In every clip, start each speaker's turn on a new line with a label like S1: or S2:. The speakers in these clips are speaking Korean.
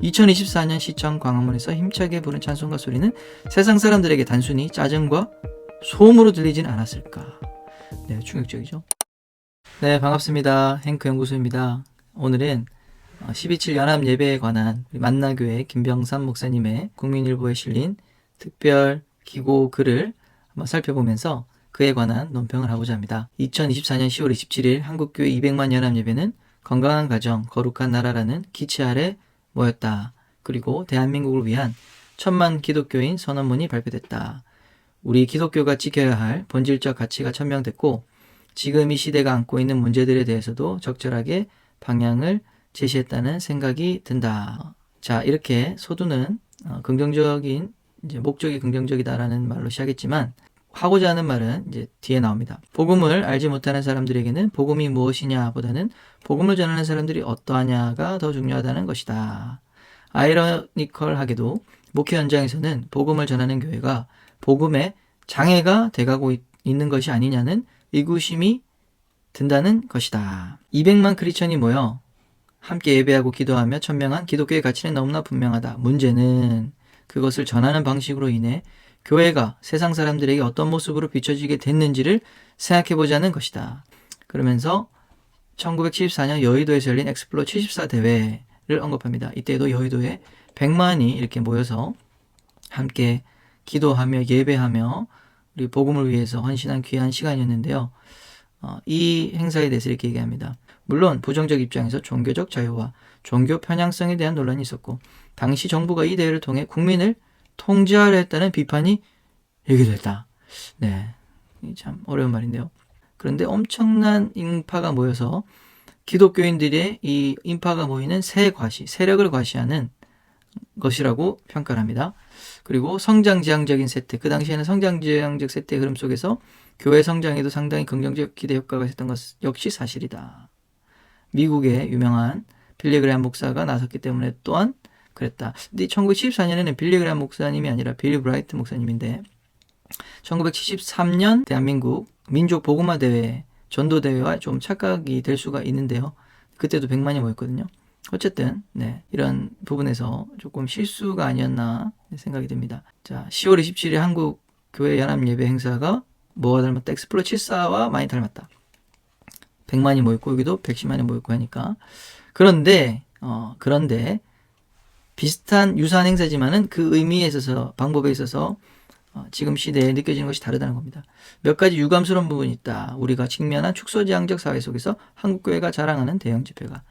S1: 2024년 시청 광화문에서 힘차게 부른 찬송가 소리는 세상 사람들에게 단순히 짜증과 소음으로 들리진 않았을까. 네, 충격적이죠. 네, 반갑습니다. 행크 연구소입니다. 오늘은 12.7 연합 예배에 관한 만나교회 김병삼 목사님의 국민일보에 실린 특별 기고 글을 한번 살펴보면서 그에 관한 논평을 하고자 합니다. 2024년 10월 27일 한국교회 200만 연합 예배는 건강한 가정, 거룩한 나라라는 기치 아래 모였다. 그리고 대한민국을 위한 1000만 기독교인 선언문이 발표됐다. 우리 기독교가 지켜야 할 본질적 가치가 천명됐고 지금 이 시대가 안고 있는 문제들에 대해서도 적절하게 방향을 제시했다는 생각이 든다. 자, 이렇게 소두는 긍정적인 이제 목적이 긍정적이다라는 말로 시작했지만 하고자 하는 말은 이제 뒤에 나옵니다. 복음을 알지 못하는 사람들에게는 복음이 무엇이냐보다는 복음을 전하는 사람들이 어떠하냐가 더 중요하다는 것이다. 아이러니컬하게도 목회 현장에서는 복음을 전하는 교회가 복음의 장애가 돼가고 있는 것이 아니냐는 의구심이 든다는 것이다. 200만 크리스천이 모여 함께 예배하고 기도하며 천명한 기독교의 가치는 너무나 분명하다. 문제는 그것을 전하는 방식으로 인해 교회가 세상 사람들에게 어떤 모습으로 비춰지게 됐는지를 생각해보자는 것이다. 그러면서 1974년 여의도에서 열린 엑스플로 74 대회를 언급합니다. 이때도 여의도에 100만이 이렇게 모여서 함께 기도하며 예배하며 우리 복음을 위해서 헌신한 귀한 시간이었는데요. 이 행사에 대해서 이렇게 얘기합니다. 물론 부정적 입장에서 종교적 자유와 종교 편향성에 대한 논란이 있었고 당시 정부가 이 대회를 통해 국민을 통제하려 했다는 비판이 얘기됐다. 네, 참 어려운 말인데요. 그런데 엄청난 인파가 모여서 기독교인들의 이 인파가 모이는 세력을 과시하는 것이라고 평가를 합니다. 그리고 성장지향적인 세태, 그 당시에는 성장지향적 세태의 흐름 속에서 교회 성장에도 상당히 긍정적 기대 효과가 있었던 것 역시 사실이다. 미국의 유명한 빌리 그레이엄 목사가 나섰기 때문에 또한 그랬다. 근데 1974년에는 빌리 그레이엄 목사님이 아니라 빌리 브라이트 목사님인데 1973년 대한민국 민족 복음화 대회, 전도 대회와 좀 착각이 될 수가 있는데요. 그때도 100만이 모였거든요. 어쨌든 네, 이런 부분에서 조금 실수가 아니었나 생각이 듭니다. 자, 10월 27일 한국 교회 연합 예배 행사가 뭐가 닮았다? 엑스플로 74와 많이 닮았다. 100만이 모였고 여기도 110만이 모였고 하니까 그런데 비슷한 유사한 행사지만은 그 의미에 있어서 방법에 있어서 지금 시대에 느껴지는 것이 다르다는 겁니다. 몇 가지 유감스러운 부분이 있다. 우리가 직면한 축소지향적 사회 속에서 한국교회가 자랑하는 대형 집회가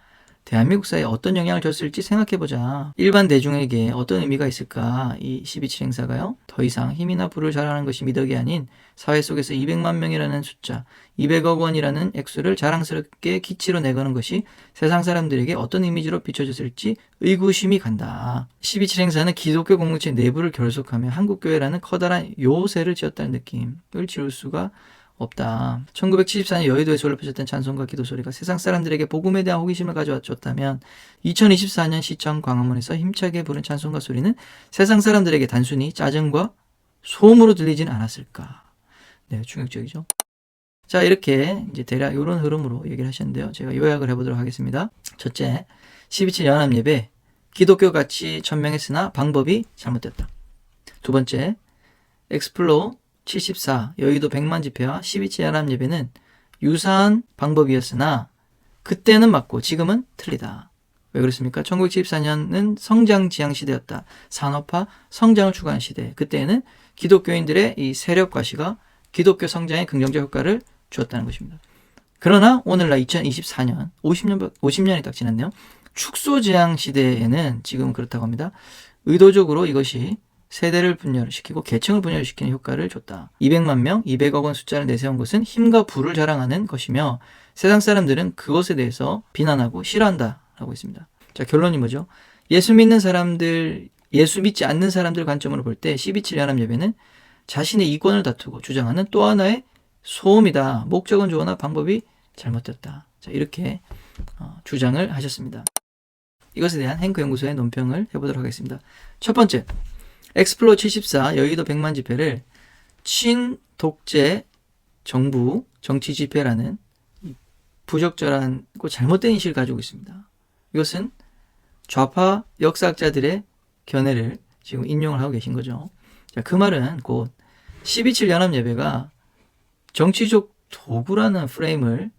S1: 대한민국 사회에 어떤 영향을 줬을지 생각해보자. 일반 대중에게 어떤 의미가 있을까? 이 12.7 행사가요. 더 이상 힘이나 부를 자랑하는 것이 미덕이 아닌 사회 속에서 200만 명이라는 숫자, 200억 원이라는 액수를 자랑스럽게 기치로 내거는 것이 세상 사람들에게 어떤 이미지로 비춰졌을지 의구심이 간다. 12.7 행사는 기독교 공동체 내부를 결속하며 한국교회라는 커다란 요새를 지었다는 느낌을 지울 수가 없다. 1974년 여의도에서 올려펴졌던 찬송과 기도 소리가 세상 사람들에게 복음에 대한 호기심을 가져왔다면 2024년 시청 광화문에서 힘차게 부른 찬송가 소리는 세상 사람들에게 단순히 짜증과 소음으로 들리진 않았을까. 네, 충격적이죠. 자, 이렇게 이제 대략 이런 흐름으로 얘기를 하셨는데요. 제가 요약을 해보도록 하겠습니다. 첫째, 12.7 연합 예배, 기독교 가치 천명했으나 방법이 잘못됐다. 두 번째, 엑스플로 74 여의도 100만 집회와 12.7 연합 예배는 유사한 방법이었으나 그때는 맞고 지금은 틀리다. 왜 그렇습니까? 1974년은 성장 지향 시대였다. 산업화, 성장을 추구하는 시대. 그때는 기독교인들의 이 세력 과시가 기독교 성장에 긍정적 효과를 주었다는 것입니다. 그러나 오늘날 2024년, 50년이 딱 지났네요. 축소 지향 시대에는 지금 그렇다고 합니다. 의도적으로 이것이 세대를 분열시키고 계층을 분열시키는 효과를 줬다. 200만 명, 200억 원 숫자를 내세운 것은 힘과 부를 자랑하는 것이며 세상 사람들은 그것에 대해서 비난하고 싫어한다라고 했습니다. 자, 결론이 뭐죠? 예수 믿는 사람들, 예수 믿지 않는 사람들 관점으로 볼 때 12.7 연합 예배는 자신의 이권을 다투고 주장하는 또 하나의 소음이다. 목적은 좋으나 방법이 잘못됐다. 자, 이렇게 주장을 하셨습니다. 이것에 대한 행크 연구소의 논평을 해보도록 하겠습니다. 첫 번째, 엑스플로 74 여의도 100만 집회를 친독재 정부 정치 집회라는 부적절한 잘못된 인식을 가지고 있습니다. 이것은 좌파 역사학자들의 견해를 지금 인용을 하고 계신 거죠. 자, 그 말은 곧 12.7 연합예배가 정치적 도구라는 프레임을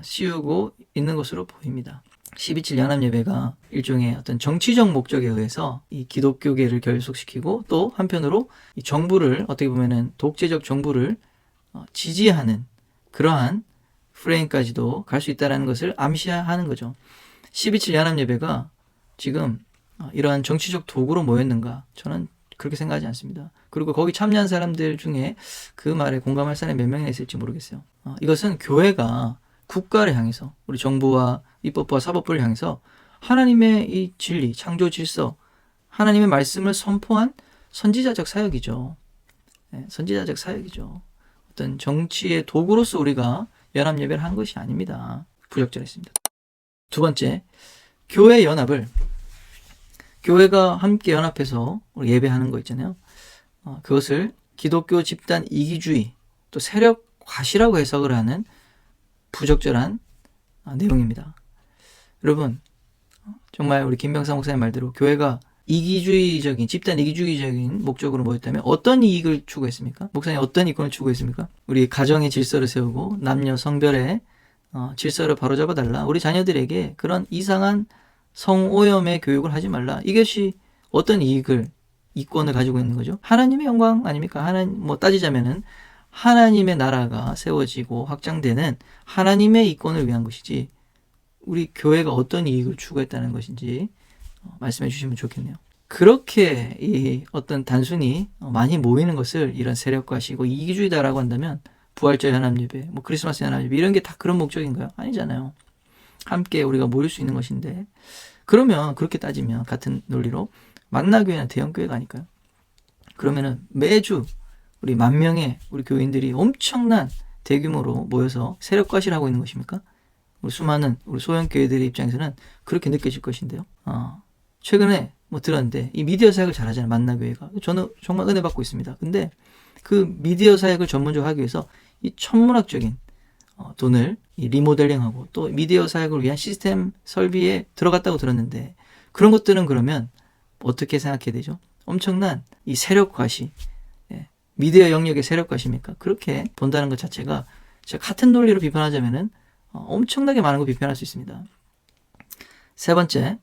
S1: 씌우고 있는 것으로 보입니다. 12.7 연합예배가 일종의 어떤 정치적 목적에 의해서 이 기독교계를 결속시키고 또 한편으로 이 정부를 어떻게 보면은 독재적 정부를 지지하는 그러한 프레임까지도 갈 수 있다는 것을 암시하는 거죠. 12.7 연합예배가 지금 이러한 정치적 도구로 모였는가? 저는 그렇게 생각하지 않습니다. 그리고 거기 참여한 사람들 중에 그 말에 공감할 사람이 몇 명이나 있을지 모르겠어요. 이것은 교회가 국가를 향해서 우리 정부와 입법부와 사법부를 향해서 하나님의 이 진리, 창조 질서, 하나님의 말씀을 선포한 선지자적 사역이죠. 네, 선지자적 사역이죠. 어떤 정치의 도구로서 우리가 연합예배를 한 것이 아닙니다. 부적절했습니다. 두 번째, 교회 연합을 교회가 함께 연합해서 예배하는 거 있잖아요. 그것을 기독교 집단 이기주의 또 세력 과시라고 해석을 하는 부적절한 내용입니다. 여러분, 정말 우리 김병삼 목사님 말대로 교회가 이기주의적인 집단 이기주의적인 목적으로 모였다면 어떤 이익을 추구했습니까? 목사님 어떤 이권을 추구했습니까? 우리 가정의 질서를 세우고 남녀 성별의 질서를 바로잡아 달라. 우리 자녀들에게 그런 이상한 성오염의 교육을 하지 말라. 이것이 어떤 이권을 가지고 있는 거죠? 하나님의 영광 아닙니까? 따지자면은 하나님의 나라가 세워지고 확장되는 하나님의 이권을 위한 것이지 우리 교회가 어떤 이익을 추구했다는 것인지 말씀해 주시면 좋겠네요. 그렇게 이 어떤 단순히 많이 모이는 것을 이런 세력과시고 이기주의다라고 한다면 부활절 연합예배, 크리스마스 연합예배 이런 게 다 그런 목적인가요? 아니잖아요. 함께 우리가 모일 수 있는 것인데 그러면 그렇게 따지면 같은 논리로 만나교회는 대형교회가 아닐까요? 그러면은 매주 우리 10,000명의 우리 교인들이 엄청난 대규모로 모여서 세력과시를 하고 있는 것입니까? 우리 수많은 우리 소형교회들의 입장에서는 그렇게 느껴질 것인데요. 최근에 들었는데 이 미디어 사역을 잘하잖아요. 만나교회가. 저는 정말 은혜 받고 있습니다. 근데 그 미디어 사역을 전문적으로 하기 위해서 이 천문학적인 돈을 이 리모델링하고 또 미디어 사역을 위한 시스템 설비에 들어갔다고 들었는데 그런 것들은 그러면 어떻게 생각해야 되죠? 엄청난 이 세력 과시, 미디어 영역의 세력 과시입니까? 그렇게 본다는 것 자체가 제가 같은 논리로 비판하자면은 엄청나게 많은 거 비판할 수 있습니다. 세 번째,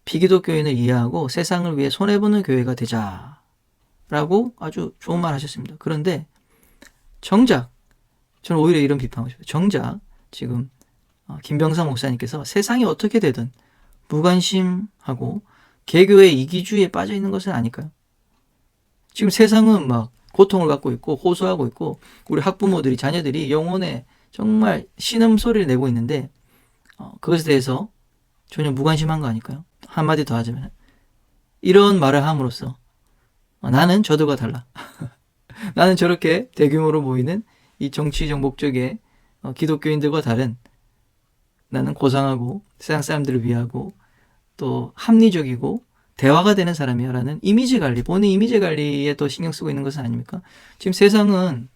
S1: 비기독교인을 이해하고 세상을 위해 손해보는 교회가 되자라고 아주 좋은 말 하셨습니다. 그런데 정작 저는 오히려 이런 비판하고 싶어요. 정작 지금 김병삼 목사님께서 세상이 어떻게 되든 무관심하고 개교의 이기주의에 빠져 있는 것은 아닐까요? 지금 세상은 막 고통을 갖고 있고 호소하고 있고 우리 학부모들이 자녀들이 영혼에 정말 신음소리를 내고 있는데 그것에 대해서 전혀 무관심한 거 아닐까요? 한마디 더 하자면 이런 말을 함으로써 나는 저들과 달라. 나는 저렇게 대규모로 모이는 이 정치적 목적의 기독교인들과 다른 나는 고상하고 세상 사람들을 위하고 또 합리적이고 대화가 되는 사람이야 라는 이미지 관리, 본인 이미지 관리에 더 신경 쓰고 있는 것은 아닙니까? 지금 세상은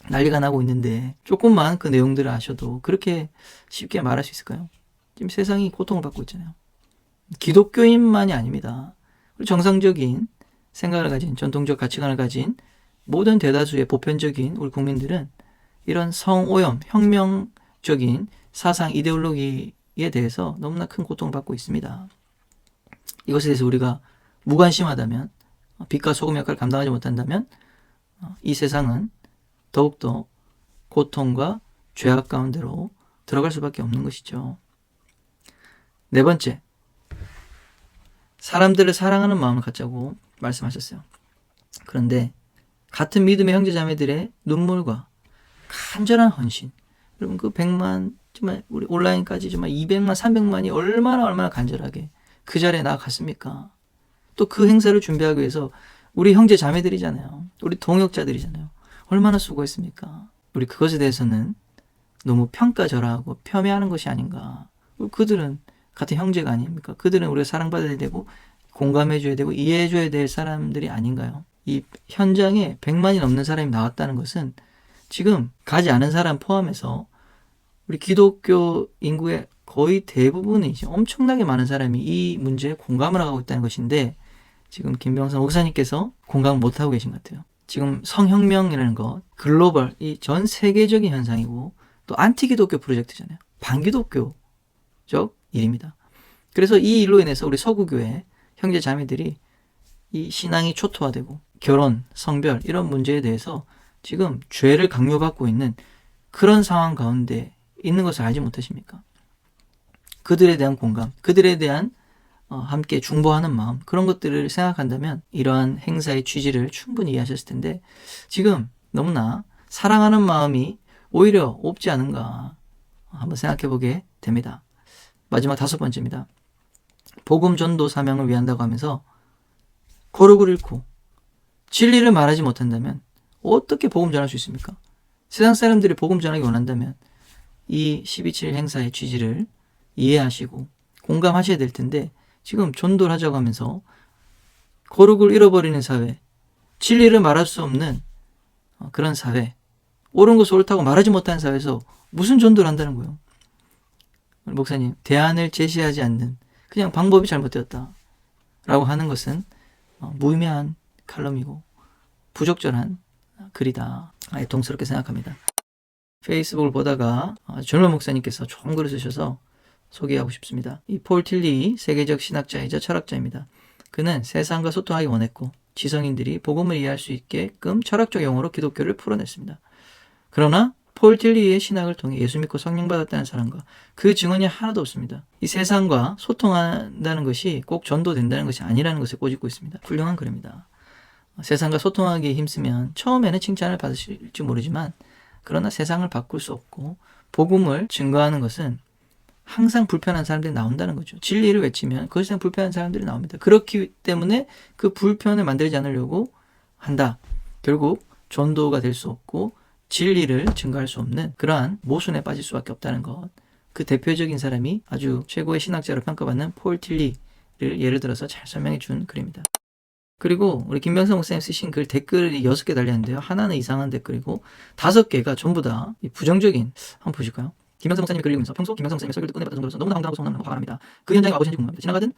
S1: 난리가 나고 있는데 조금만 그 내용들을 아셔도 그렇게 쉽게 말할 수 있을까요? 지금 세상이 고통을 받고 있잖아요. 기독교인만이 아닙니다. 정상적인 생각을 가진 전통적 가치관을 가진 모든 대다수의 보편적인 우리 국민들은 이런 성오염, 혁명적인 사상 이데올로기에 대해서 너무나 큰 고통을 받고 있습니다. 이것에 대해서 우리가 무관심하다면 빛과 소금 역할을 감당하지 못한다면 이 세상은 더욱더 고통과 죄악 가운데로 들어갈 수밖에 없는 것이죠. 네 번째, 사람들을 사랑하는 마음을 갖자고 말씀하셨어요. 그런데 같은 믿음의 형제자매들의 눈물과 간절한 헌신, 여러분 그 100만, 정말 우리 온라인까지 정말 200만, 300만이 얼마나 간절하게 그 자리에 나아갔습니까? 또 그 행사를 준비하기 위해서 우리 형제 자매들이잖아요. 우리 동역자들이잖아요. 얼마나 수고했습니까? 우리 그것에 대해서는 너무 평가절하하고 폄훼하는 것이 아닌가. 그들은 같은 형제가 아닙니까? 그들은 우리가 사랑받아야 되고 공감해줘야 되고 이해해줘야 될 사람들이 아닌가요? 이 현장에 100만이 넘는 사람이 나왔다는 것은 지금 가지 않은 사람 포함해서 우리 기독교 인구의 거의 대부분이 이제 엄청나게 많은 사람이 이 문제에 공감을 하고 있다는 것인데 지금 김병선 목사님께서 공감을 못하고 계신 것 같아요. 지금 성혁명이라는 것, 글로벌, 이 전 세계적인 현상이고 또 안티기독교 프로젝트잖아요. 반기독교적 일입니다. 그래서 이 일로 인해서 우리 서구교회 형제 자매들이 이 신앙이 초토화되고 결혼, 성별 이런 문제에 대해서 지금 죄를 강요받고 있는 그런 상황 가운데 있는 것을 알지 못하십니까? 그들에 대한 공감, 그들에 대한 함께 중보하는 마음, 그런 것들을 생각한다면 이러한 행사의 취지를 충분히 이해하셨을 텐데 지금 너무나 사랑하는 마음이 오히려 없지 않은가 한번 생각해 보게 됩니다. 마지막 5번째입니다. 복음 전도 사명을 위한다고 하면서 거룩을 잃고 진리를 말하지 못한다면 어떻게 복음 전할 수 있습니까? 세상 사람들이 복음 전하기 원한다면 이 12.7 행사의 취지를 이해하시고 공감하셔야 될 텐데 지금 전도를 하자고 하면서 거룩을 잃어버리는 사회, 진리를 말할 수 없는 그런 사회, 옳은 것을 옳다고 말하지 못하는 사회에서 무슨 전도를 한다는 거예요? 목사님, 대안을 제시하지 않는 그냥 방법이 잘못되었다 라고 하는 것은 무의미한 칼럼이고 부적절한 글이다. 애통스럽게 생각합니다. 페이스북을 보다가 젊은 목사님께서 좋은 글을 쓰셔서 소개하고 싶습니다. 이 폴 틸리 세계적 신학자이자 철학자입니다. 그는 세상과 소통하기 원했고 지성인들이 복음을 이해할 수 있게끔 철학적 용어로 기독교를 풀어냈습니다. 그러나 폴 틸리의 신학을 통해 예수 믿고 성령 받았다는 사람과 그 증언이 하나도 없습니다. 이 세상과 소통한다는 것이 꼭 전도된다는 것이 아니라는 것을 꼬집고 있습니다. 훌륭한 글입니다. 세상과 소통하기에 힘쓰면 처음에는 칭찬을 받으실지 모르지만 그러나 세상을 바꿀 수 없고 복음을 증거하는 것은 항상 불편한 사람들이 나온다는 거죠. 진리를 외치면 그것에 대한 불편한 사람들이 나옵니다. 그렇기 때문에 그 불편을 만들지 않으려고 한다. 결국 전도가 될 수 없고 진리를 증거할 수 없는 그러한 모순에 빠질 수밖에 없다는 것. 그 대표적인 사람이 아주 최고의 신학자로 평가받는 폴 틸리를 예를 들어서 잘 설명해 준 글입니다. 그리고 우리 김병선 목사님 쓰신 글 댓글이 6개 달렸는데요. 하나는 이상한 댓글이고 5개가 전부 다 부정적인, 한번 보실까요? 김병선 목사님이 글을 읽으면서 평소 김병선 목사님의 설교를 은혜받은 정도로서 너무나 황당하고 서운하고 화가 납니다. 그 현장에 와보신지 궁금합니다. 지나가던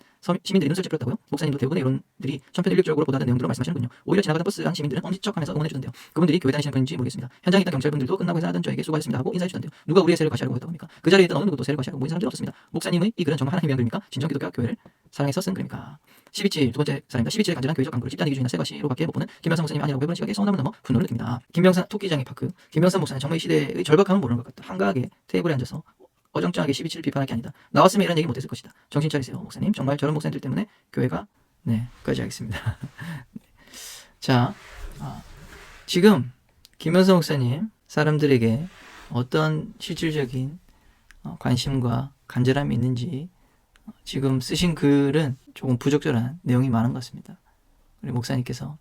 S1: 시민들이 눈살 찌푸렸다고요? 목사님도 대부분의 여론들이 천편일률적으로 보도하던 내용들을 말씀하시는군요. 오히려 지나가던 버스 안 시민들은 엄지척하면서 응원해주던데요. 그분들이 교회 다니시는 분인지 모르겠습니다. 현장에 있던 경찰분들도 끝나고 해산하던 저에게 수고하셨습니다 하고 인사해주던데요. 누가 우리의 세를 과시하려고 했다고 합니까? 그 자리에 있던 어느 누구도 세를 과시하고 모인 사람들은 없었습니다. 목사님의 이 글은 정말 하나님의 명입니까? 진정 기독교와 교회를 사랑해서 쓴 글입니까? 12.7 두 번째 사람입니다. 12.7의 간절한 교회적 강구를 집단 이기주의나 세과시로밖에 못 보는 김병선 목사님 아니라고 해보는 시각에 서운함을 넘어 분노를 느낍니다. 김병선 토끼장의 파크. 김병선 목사는 정말 이 시대의 절박함을 모르는 것 같다. 한가하게 테이블에 앉아서 어정쩡하게 12.7을 비판할 게 아니다. 나왔으면 이런 얘기 못했을 것이다. 정신 차리세요, 목사님. 정말 저런 목사님들 때문에 교회가 여기까지 하겠습니다. 자, 지금 김병선 목사님 사람들에게 어떤 실질적인 관심과 간절함이 있는지 지금 쓰신 글은 조금 부적절한 내용이 많은 것 같습니다. 우리 목사님께서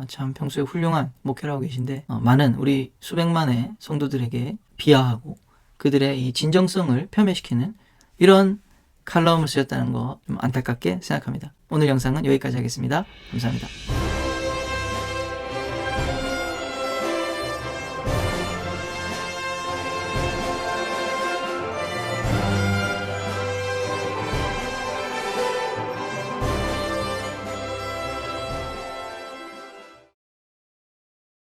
S1: 참 평소에 훌륭한 목회를 하고 계신데 많은 우리 수백만의 성도들에게 비하하고 그들의 이 진정성을 폄훼시키는 이런 칼럼을 쓰셨다는 거 좀 안타깝게 생각합니다. 오늘 영상은 여기까지 하겠습니다. 감사합니다.